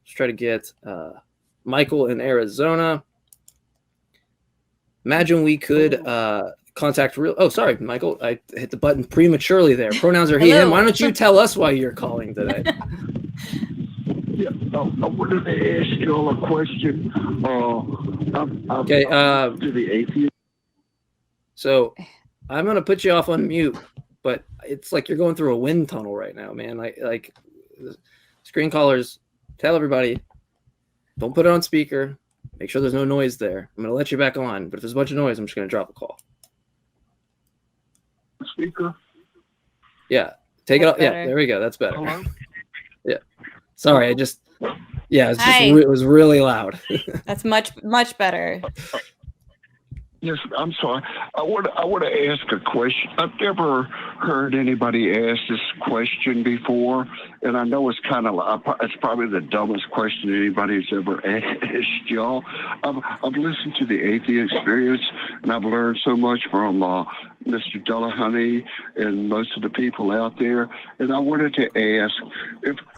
Let's try to get Michael in Arizona. Imagine we could contact real. Oh, sorry, Michael. I hit the button prematurely there. Pronouns are he, him. Why don't you tell us why you're calling today? Yeah, I wanted to ask you all a question. Okay. To the atheist. So I'm going to put you off on mute, but it's like you're going through a wind tunnel right now, man. Like screen callers, tell everybody, don't put it on speaker. Make sure there's no noise there. I'm going to let you back on, but if there's a bunch of noise, I'm just going to drop a call. Speaker? Yeah. Take That's it off. better. Yeah, there we go. That's better. Hello? Yeah. Sorry, it was really loud. That's much better. Yes, I'm sorry. I want to ask a question. I've never heard anybody ask this question before, and I know it's it's probably the dumbest question anybody's ever asked y'all. I've listened to the Atheist Experience, and I've learned so much from Mr. Delahunty and most of the people out there. And I wanted to ask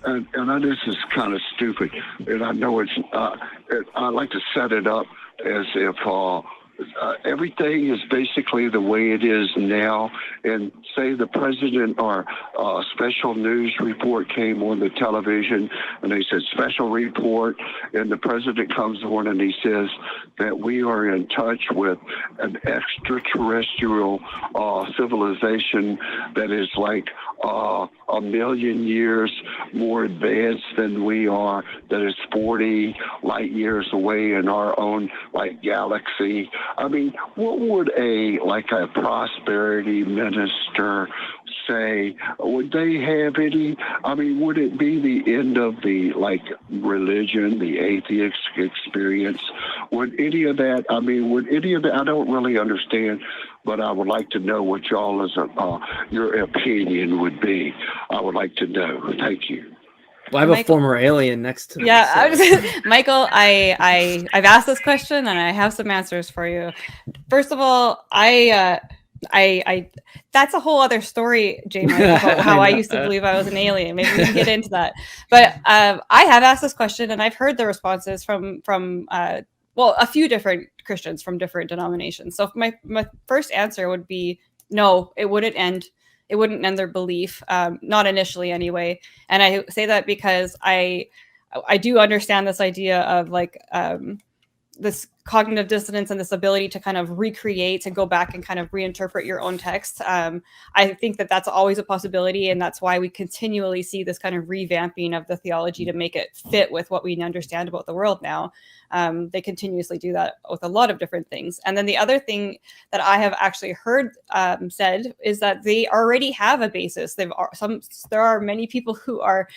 and I know this is kind of stupid, and I know it's. I like to set it up as if. Everything is basically the way it is now, and say the president or a special news report came on the television and they said special report, and the president comes on and he says that we are in touch with an extraterrestrial civilization that is like a million years more advanced than we are, that is 40 light years away in our own galaxy. I mean, what would a prosperity minister say? Would they have any? I mean, would it be the end of the religion, the atheist experience? Would any of that? I mean, I don't really understand, but I would like to know what your opinion would be. I would like to know. Thank you. Well, I have a former alien next to me. Yeah, so. Michael, I've asked this question and I have some answers for you. First of all, I that's a whole other story, Jmike, about how I used to believe I was an alien. Maybe we can get into that. But I have asked this question and I've heard the responses from a few different Christians from different denominations. So my first answer would be no, it wouldn't end their belief, not initially anyway. And I say that because I do understand this idea of this cognitive dissonance and this ability to kind of recreate and go back and kind of reinterpret your own text. I think that that's always a possibility, and that's why we continually see this kind of revamping of the theology to make it fit with what we understand about the world now. They continuously do that with a lot of different things. And then the other thing that I have actually heard said is that they already have a basis. There are many people who are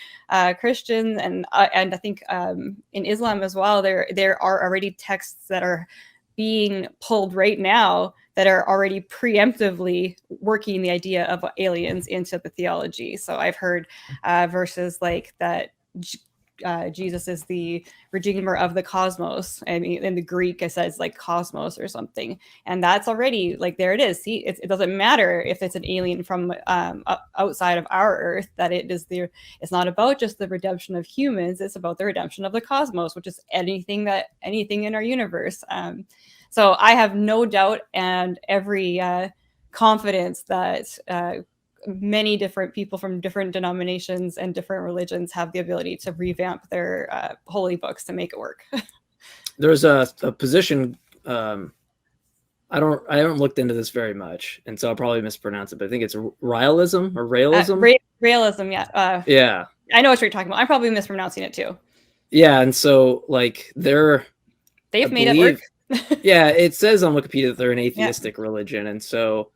Christian, and I think in Islam as well, there are already texts that are being pulled right now that are already preemptively working the idea of aliens into the theology. So I've heard verses like that Jesus is the redeemer of the cosmos. I mean, in the Greek, it says cosmos or something. And that's already there it is. See, it doesn't matter if it's an alien from outside of our Earth, that it's not about just the redemption of humans. It's about the redemption of the cosmos, which is anything in our universe. So I have no doubt and every confidence that many different people from different denominations and different religions have the ability to revamp their holy books to make it work. There's a position. I haven't looked into this very much, and so I'll probably mispronounce it, but I think it's realism or realism. Realism, yeah. Yeah. I know what you're talking about. I'm probably mispronouncing it too. Yeah, and so they've made it work. Yeah, it says on Wikipedia that they're an atheistic religion, and so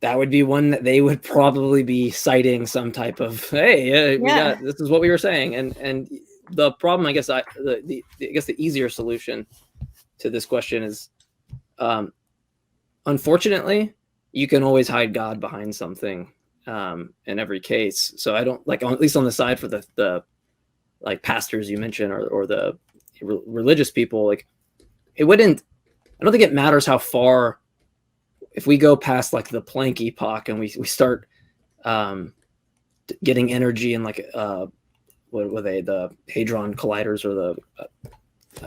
that would be one that they would probably be citing some type of, hey, this is what we were saying. And the problem, I guess, the easier solution to this question is, unfortunately, you can always hide God behind something in every case. So I don't at least on the side for the pastors you mentioned or the religious people, I don't think it matters how far. If we go past the Planck epoch and we start getting energy in what were they, the Hadron Colliders, or the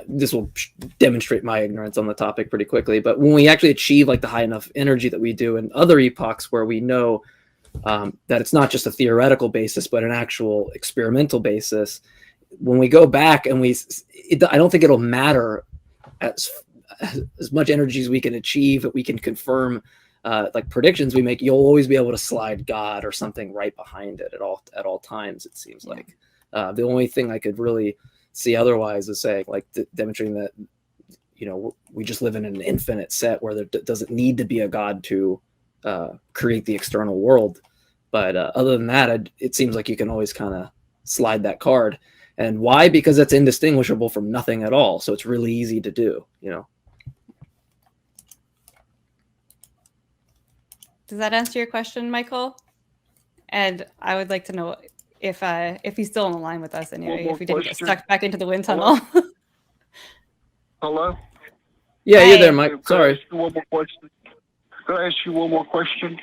this will demonstrate my ignorance on the topic pretty quickly, but when we actually achieve like the high enough energy that we do in other epochs, where we know that it's not just a theoretical basis but an actual experimental basis, when we go back and I don't think it'll matter as much energy as we can achieve, we can confirm like predictions we make. You'll always be able to slide God or something right behind it at all times, it seems like. The only thing I could really see otherwise is saying, like, demonstrating that, you know, we just live in an infinite set where there doesn't need to be a God to create the external world. But other than that, it seems like you can always kind of slide that card. And why? Because it's indistinguishable from nothing at all. So it's really easy to do, you know. Does that answer your question, Michael? And I would like to know if he's still on the line with us anyway, if we didn't get stuck back into the wind tunnel. Hello? Yeah, Hi. you're there, Mike. Sorry. Can I ask you one more question?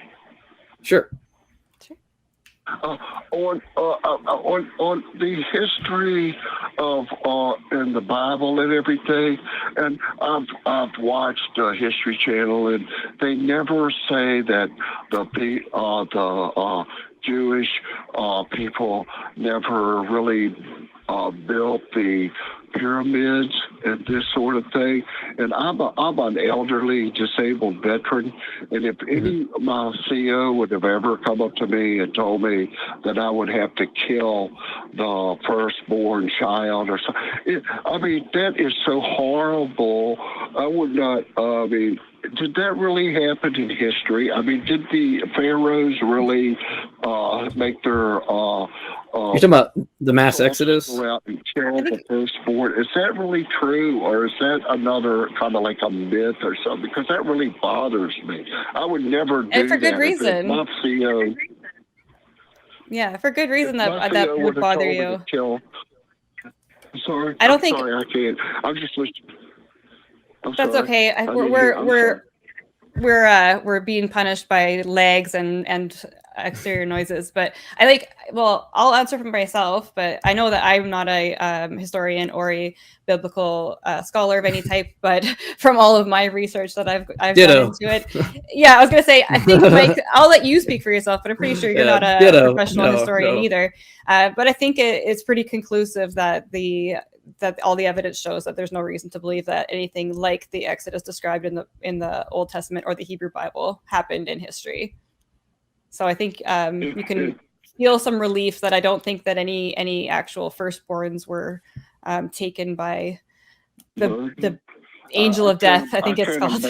Sure. On the history of in the Bible and everything, and I've watched the History Channel, and they never say that the Jewish people never really built the pyramids and this sort of thing. And I'm an elderly disabled veteran, and if any of my CEO would have ever come up to me and told me that I would have to kill the firstborn child or something, I mean, that is so horrible. I would not, did that really happen in history? I mean, did the pharaohs really make their You're talking about the mass exodus? Go out and kill the firstborn. Is that really true, or is that another kind of like a myth or something? Because that really bothers me. I would never do that. And for good reason. My CEO, yeah, for good reason that CEO would have bother told me you. to kill. Sorry, I don't think. Sorry, I can't. I'm just listening. That's sorry. okay. We're being punished by lags and exterior noises, but I'll answer for myself, but I know that I'm not a historian or a biblical scholar of any type, but from all of my research that I've done into it, yeah, I was gonna say, I think, Mike, I'll let you speak for yourself, but I'm pretty sure you're not a professional historian either. But I think it's pretty conclusive that all the evidence shows that there's no reason to believe that anything like the Exodus described in the Old Testament or the Hebrew Bible happened in history. So I think you can feel some relief that I don't think that any actual firstborns were taken by the angel of death. I think it's called.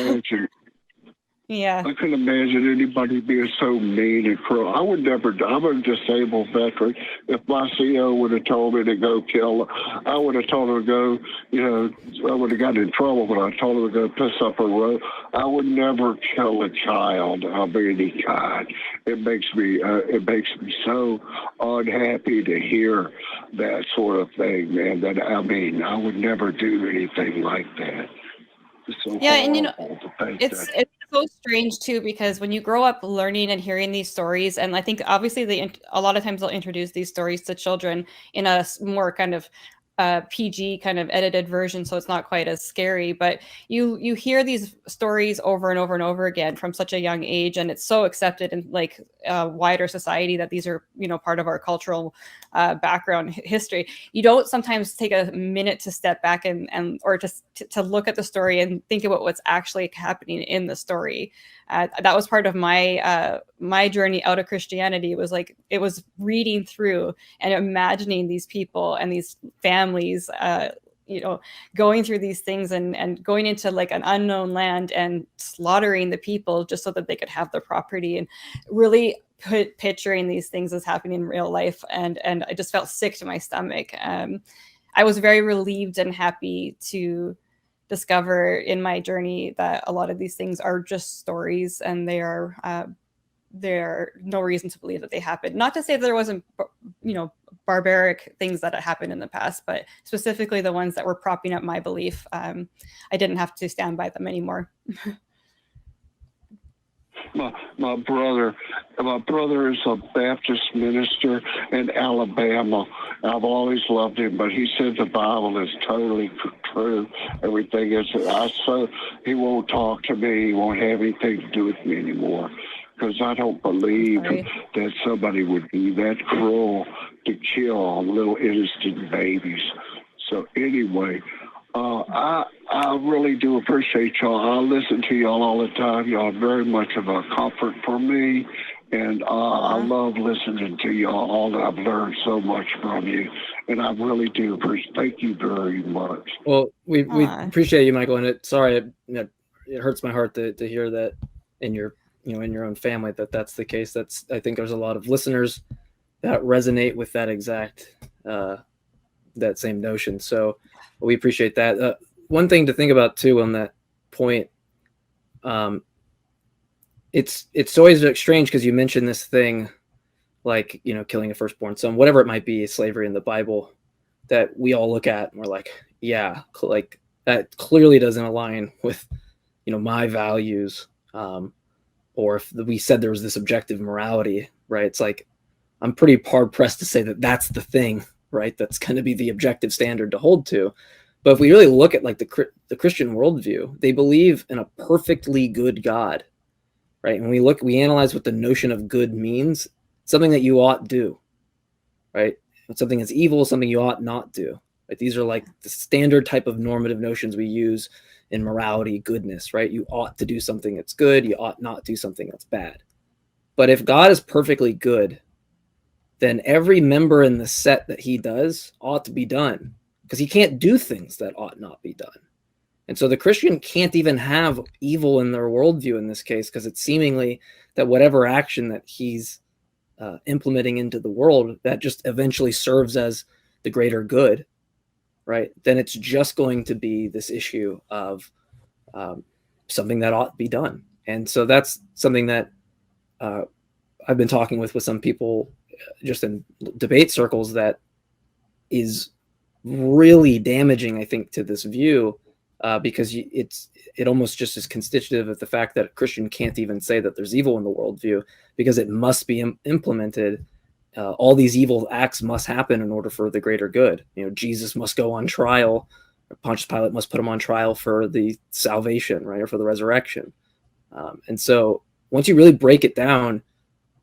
Yeah. I can imagine anybody being so mean and cruel. I would never. I'm a disabled veteran. If my CEO would have told me to go kill, I would have told her to go. You know, I would have gotten in trouble, but I told her to go piss up a road. I would never kill a child of any kind. It makes me so unhappy to hear that sort of thing, man. That I mean, I would never do anything like that. So yeah, and you know, it's so strange too, because when you grow up learning and hearing these stories, and I think obviously a lot of times they'll introduce these stories to children in a more kind of PG kind of edited version, so it's not quite as scary, but you hear these stories over and over and over again from such a young age, and it's so accepted in like wider society that these are, you know, part of our cultural background history. You don't sometimes take a minute to step back and or just to look at the story and think about what's actually happening in the story. That was part of my my journey out of Christianity. It was reading through and imagining these people and these families, you know, going through these things and going into like an unknown land and slaughtering the people just so that they could have their property, and really picturing these things as happening in real life. And I just felt sick to my stomach. I was very relieved and happy to discover in my journey that a lot of these things are just stories, and there are no reason to believe that they happened. Not to say that there wasn't, you know, barbaric things that had happened in the past, but specifically the ones that were propping up my belief, I didn't have to stand by them anymore. my brother. My brother is a Baptist minister in Alabama. I've always loved him, but he said the Bible is totally true. Everything is. So he won't talk to me. He won't have anything to do with me anymore, because I don't believe that somebody would be that cruel to kill little innocent babies. So anyway, I really do appreciate y'all. I listen to y'all all the time. Y'all are very much of a comfort for me, and I love listening to y'all. I've learned so much from you, and I really do appreciate. Thank you very much. Well, we appreciate you, Michael, and it hurts my heart to hear that in your in your own family that's the case. I think there's a lot of listeners that resonate with that exact that same notion. So we appreciate that. One thing to think about too on that point, it's always strange because you mentioned this thing like killing a firstborn son, whatever it might be, slavery in the Bible, that we all look at and we're like, yeah, like that clearly doesn't align with my values, or if we said there was this objective morality, right? It's like I'm pretty hard pressed to say that that's the thing, right? That's going to be the objective standard to hold to. But if we really look at like the Christian worldview, they believe in a perfectly good God, right? And we analyze what the notion of good means, something that you ought do, right? When something is evil, something you ought not do. Right? These are like the standard type of normative notions we use in morality, goodness, right? You ought to do something that's good, you ought not do something that's bad. But if God is perfectly good, then every member in the set that he does ought to be done, because he can't do things that ought not be done. And so the Christian can't even have evil in their worldview in this case, because it's seemingly that whatever action that he's implementing into the world that just eventually serves as the greater good, right? Then it's just going to be this issue of something that ought to be done. And so that's something that I've been talking with some people just in debate circles that is really damaging, I think, to this view, because it almost just is constitutive of the fact that a Christian can't even say that there's evil in the worldview, because it must be implemented. All these evil acts must happen in order for the greater good. Jesus must go on trial. Pontius Pilate must put him on trial for the salvation, right, or for the resurrection. And so once you really break it down,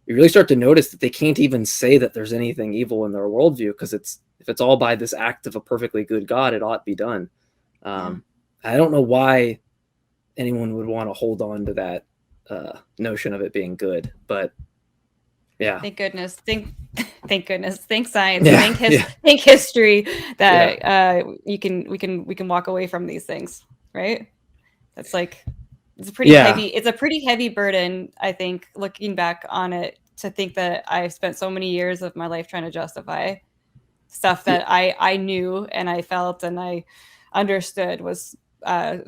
you really start to notice that they can't even say that there's anything evil in their worldview, because if it's all by this act of a perfectly good God, it ought to be done. I don't know why anyone would want to hold on to that notion of it being good, but yeah. Thank goodness. Thank goodness. Thank science. Yeah. Thank history that we can walk away from these things, right? That's like, it's a pretty heavy. It's a pretty heavy burden, I think, looking back on it, to think that I've spent so many years of my life trying to justify stuff that I knew and I felt and I understood was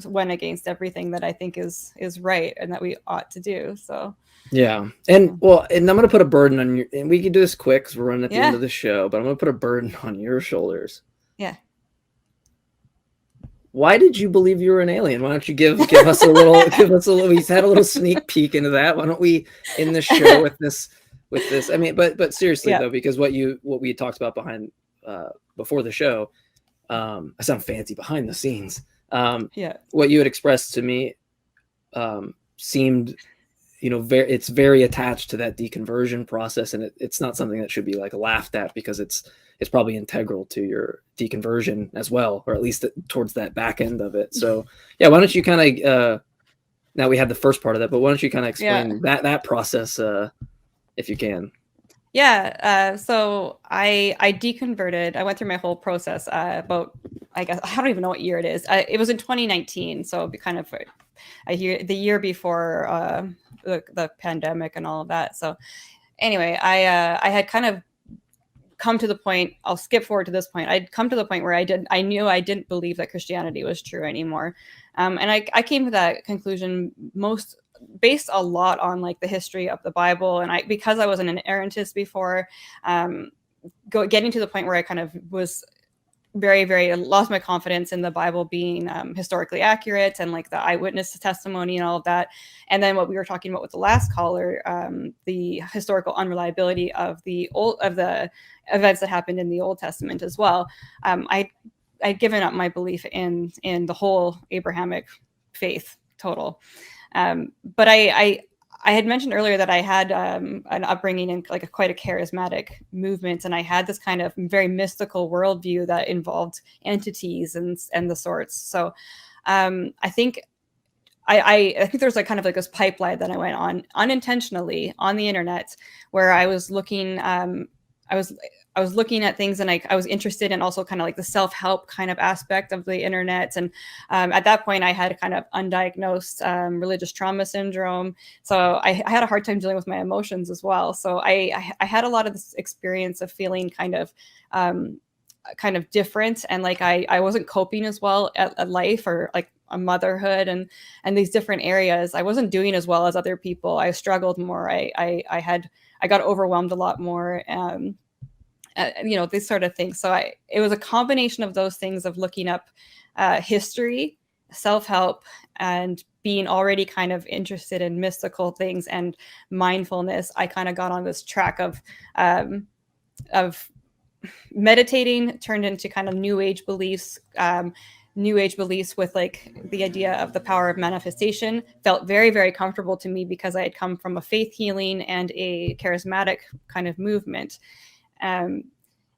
went against everything that I think is right and that we ought to do. So yeah, and I'm going to put a burden on you, and we can do this quick because we're running at the end of the show, but I'm going to put a burden on your shoulders. Yeah. Why did you believe you were an alien? Why don't you give us a little? We had a little sneak peek into that. Why don't we end the show with this? I mean, but seriously though, because what we talked about before the show, I sound fancy behind the scenes. What you had expressed to me seemed, it's very attached to that deconversion process, and it's not something that should be like laughed at, because it's probably integral to your deconversion as well, or at least towards that back end of it. So why don't you kind of now we had the first part of that, but why don't you kind of explain that process if you can? So I deconverted. I went through my whole process about, I guess, I don't even know what year it is. It was in 2019. So it'd be kind of, I hear the year before the pandemic and all of that. So anyway, I had kind of come to the point, I'll skip forward to this point. I'd come to the point where I knew I didn't believe that Christianity was true anymore. And I came to that conclusion based a lot on like the history of the Bible. And because I was an errantist before, getting to the point where I kind of was lost my confidence in the Bible being historically accurate and like the eyewitness testimony and all of that. And then what we were talking about with the last caller, the historical unreliability of the events that happened in the Old Testament as well. I'd given up my belief in the whole Abrahamic faith total. But I had mentioned earlier that I had an upbringing in like quite a charismatic movement, and I had this kind of very mystical worldview that involved entities and the sorts. So I think there's like kind of like this pipeline that I went on unintentionally on the internet, where I was looking I was looking at things, and I was interested in also kind of like the self-help kind of aspect of the internet. And at that point I had a kind of undiagnosed religious trauma syndrome. So I had a hard time dealing with my emotions as well. So I had a lot of this experience of feeling kind of different. And like, I wasn't coping as well at life, or like a motherhood and these different areas. I wasn't doing as well as other people. I struggled more. I got overwhelmed a lot more. These sort of things. So it was a combination of those things, of looking up history, self-help, and being already kind of interested in mystical things and mindfulness. I kind of got on this track of meditating, turned into kind of new age beliefs with like the idea of the power of manifestation. Felt very, very comfortable to me because I had come from a faith healing and a charismatic kind of movement. And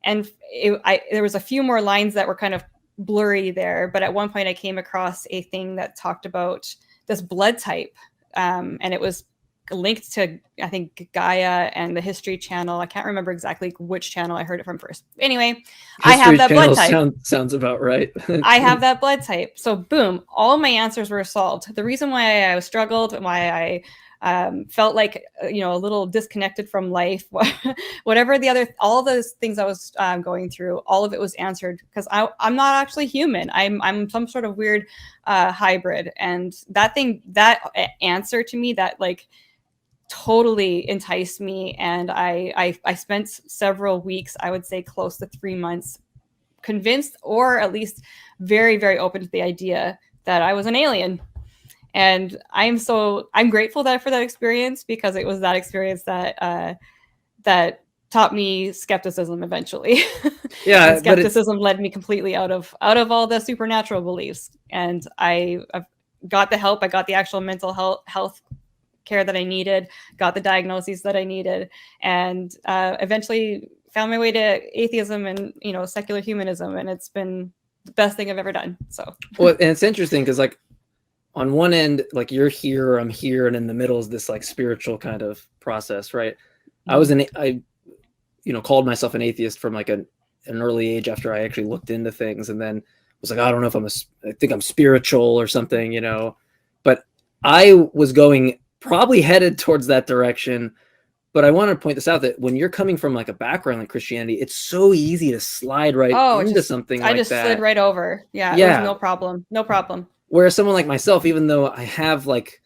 there was a few more lines that were kind of blurry there, but at one point I came across a thing that talked about this blood type, and it was linked to, I think, Gaia and the History Channel. I can't remember exactly which channel I heard it from first. Anyway, I have that blood type. Sounds about right. I have that blood type. So boom, all my answers were solved. The reason why I struggled and why I felt like, a little disconnected from life, whatever all those things I was going through, all of it was answered, because I'm not actually human. I'm some sort of weird hybrid. And that answer to me, that like totally enticed me. And I spent several weeks, I would say close to 3 months, convinced, or at least very, very open to the idea that I was an alien. And I'm grateful for that experience, because it was that experience that taught me skepticism eventually. Yeah, and skepticism led me completely out of all the supernatural beliefs. And I got the help. I got the actual mental health care that I needed, got the diagnoses that I needed, and eventually found my way to atheism and secular humanism. And it's been the best thing I've ever done. So well, and it's interesting because like, on one end, like you're here, I'm here, and in the middle is this like spiritual kind of process, right? Mm-hmm. I called myself an atheist from like an early age after I actually looked into things, and then was like, I don't know if I think I'm spiritual or something, but I was probably headed towards that direction. But I want to point this out, that when you're coming from like a background like Christianity, it's so easy to slide into something like that. I just slid right over. Yeah. It was no problem. No problem. Whereas someone like myself, even though I have like,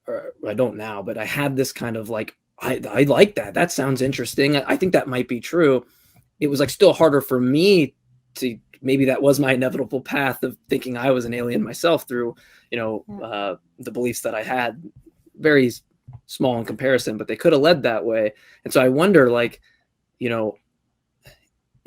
or I don't now, but I had this kind of like, I like that. That sounds interesting. I think that might be true. It was like still harder for me to, maybe that was my inevitable path of thinking I was an alien myself through, the beliefs that I had, very small in comparison, but they could have led that way. And so I wonder, like,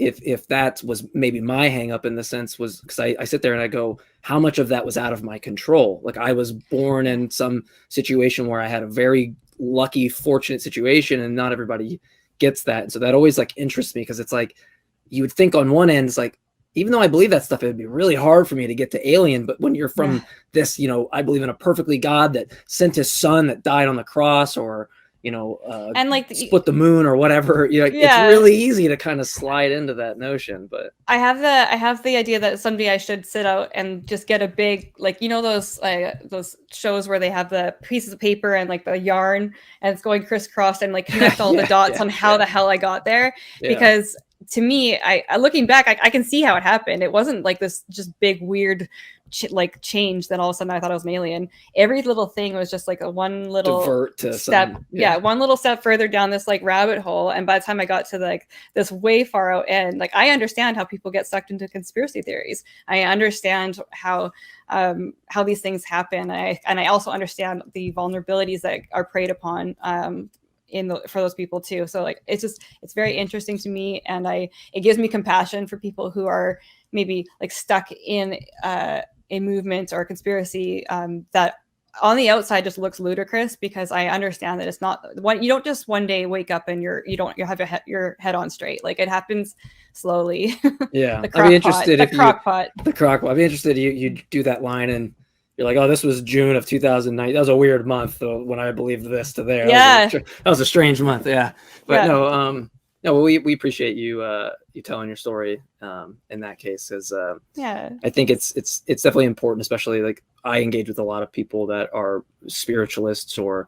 if that was maybe my hang up in the sense, was because I sit there and I go, how much of that was out of my control? Like, I was born in some situation where I had a very lucky, fortunate situation, and not everybody gets that. And so that always like interests me, because it's like, you would think on one end, it's like, even though I believe that stuff, it'd be really hard for me to get to alien. But when you're from this, I believe in a perfectly God that sent his son that died on the cross, or and like split the moon or whatever, it's really easy to kind of slide into that notion. But I have the idea that someday I should sit out and just get a big, like, those shows where they have the pieces of paper and like the yarn, and it's going crisscross, and like connect all the dots on how the hell I got there. Because to me, I looking back, I can see how it happened. It wasn't like this just big weird change that all of a sudden I thought I was an alien. Every little thing was just like a one little divert to step, some, one little step further down this like rabbit hole. And by the time I got to like this way far out end, like I understand how people get sucked into conspiracy theories. I understand how these things happen. And I also understand the vulnerabilities that are preyed upon for those people too. So like it's very interesting to me, and it gives me compassion for people who are maybe like stuck in a movement or a conspiracy that on the outside just looks ludicrous, because I understand that it's not you don't just one day wake up and you have your head on straight. Like it happens slowly. Yeah. I'd be interested if I'd be interested you do that line and you're like, oh, this was June of 2009. That was a weird month when I believed this to there. Yeah. That was a strange month. Yeah. But no, we appreciate you telling your story in that case, because I think it's definitely important, especially like I engage with a lot of people that are spiritualists, or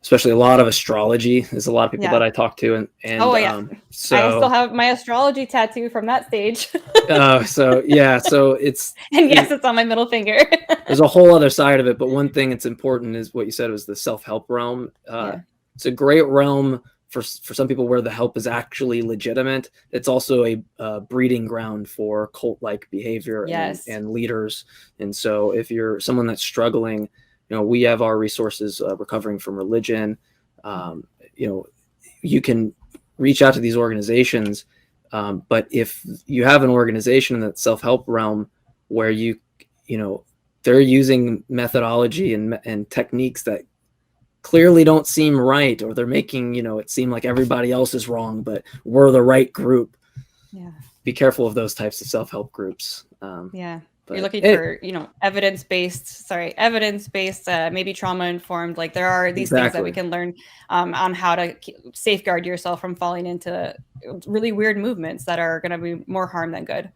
especially a lot of astrology. There's a lot of people that I talk to, and so I still have my astrology tattoo from that stage. So it's and yes, it's on my middle finger. There's a whole other side of it, but one thing that's important is what you said was the self-help realm. It's a great realm for some people where the help is actually legitimate. It's also a breeding ground for cult-like behavior and leaders. And so if you're someone that's struggling, we have our resources, recovering from religion. You can reach out to these organizations. But if you have an organization in that self-help realm where they're using methodology and techniques that clearly don't seem right, or they're making, it seem like everybody else is wrong, but we're the right group. Yeah. Be careful of those types of self-help groups. You're looking for, evidence-based, maybe trauma-informed. Like there are these things that we can learn on how to safeguard yourself from falling into really weird movements that are going to be more harm than good.